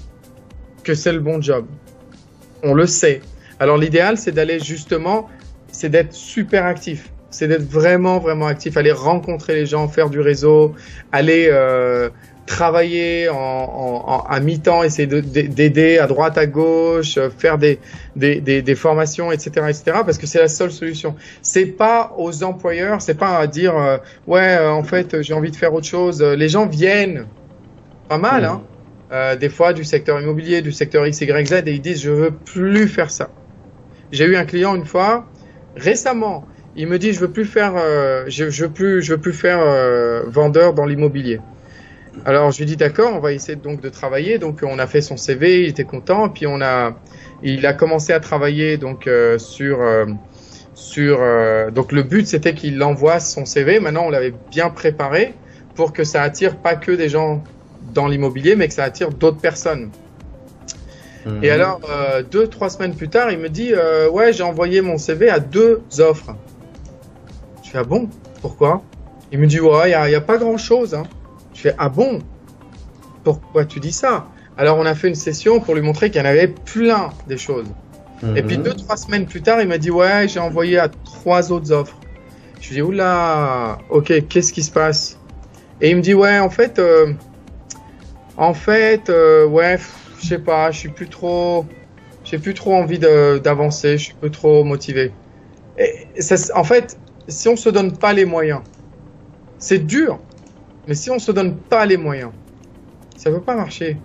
que c'est le bon job. On le sait. Alors l'idéal, c'est d'aller justement, c'est d'être super actif. C'est d'être vraiment actif, aller rencontrer les gens, faire du réseau, aller travailler à mi-temps, essayer d'aider à droite, à gauche, faire des formations, etc., parce que c'est la seule solution. C'est pas aux employeurs, c'est pas à dire en fait j'ai envie de faire autre chose. Les gens viennent pas mal, des fois du secteur immobilier, du secteur X, Y, Z, et ils disent je veux plus faire ça. J'ai eu un client une fois récemment. Il me dit je veux plus faire vendeur dans l'immobilier. Alors je lui dis d'accord, on va essayer donc de travailler. Donc on a fait son CV, il était content. Et puis il a commencé à travailler donc donc le but c'était qu'il envoie son CV. Maintenant on l'avait bien préparé pour que ça attire pas que des gens dans l'immobilier, mais que ça attire d'autres personnes. Et alors 2-3 semaines plus tard, il me dit ouais j'ai envoyé mon CV à 2 offres. Je fais ah bon, pourquoi? Il me dit ouais il y a pas grand chose. Je fais ah bon, pourquoi tu dis ça? Alors on a fait une session pour lui montrer qu'il y en avait plein des choses. Et puis 2-3 semaines plus tard, il m'a dit ouais j'ai envoyé à 3 autres offres. Je lui dis oula, ok, qu'est-ce qui se passe? Et il me dit ouais en fait ouais je sais pas, j'ai plus trop envie d'avancer, je suis plus trop motivé. Et ça, en fait, si on se donne pas les moyens, c'est dur, mais si on se donne pas les moyens, ça veut pas marcher.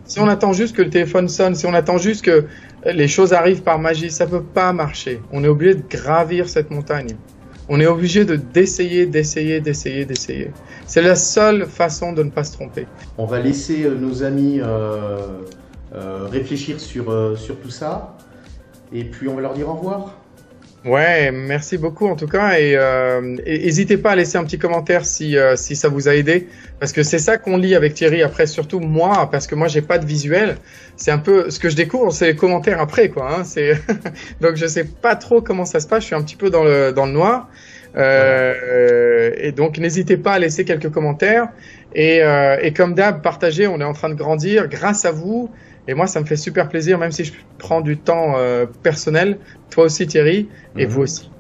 Si on attend juste que le téléphone sonne, si on attend juste que les choses arrivent par magie, ça peut pas marcher. On est obligé de gravir cette montagne. On est obligé d'essayer. C'est la seule façon de ne pas se tromper. On va laisser nos amis réfléchir sur tout ça. Et puis on va leur dire au revoir. Ouais, merci beaucoup en tout cas. Et n'hésitez pas à laisser un petit commentaire si ça vous a aidé. Parce que c'est ça qu'on lit avec Thierry après, surtout moi, parce que moi j'ai pas de visuel. C'est un peu ce que je découvre, c'est les commentaires après, quoi. Donc je sais pas trop comment ça se passe. Je suis un petit peu dans le noir. Et donc n'hésitez pas à laisser quelques commentaires. Et comme d'hab, partagez. On est en train de grandir grâce à vous. Et moi, ça me fait super plaisir, même si je prends du temps personnel. Toi aussi, Thierry, et vous aussi.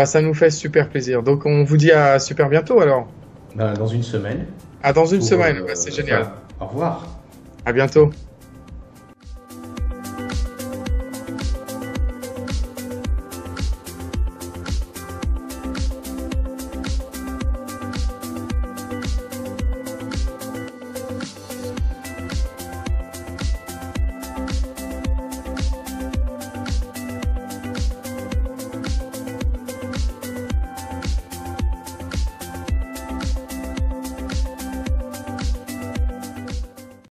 Ça nous fait super plaisir. Donc, on vous dit à super bientôt, alors. Dans une semaine. Dans une semaine, c'est génial. Au revoir. À bientôt.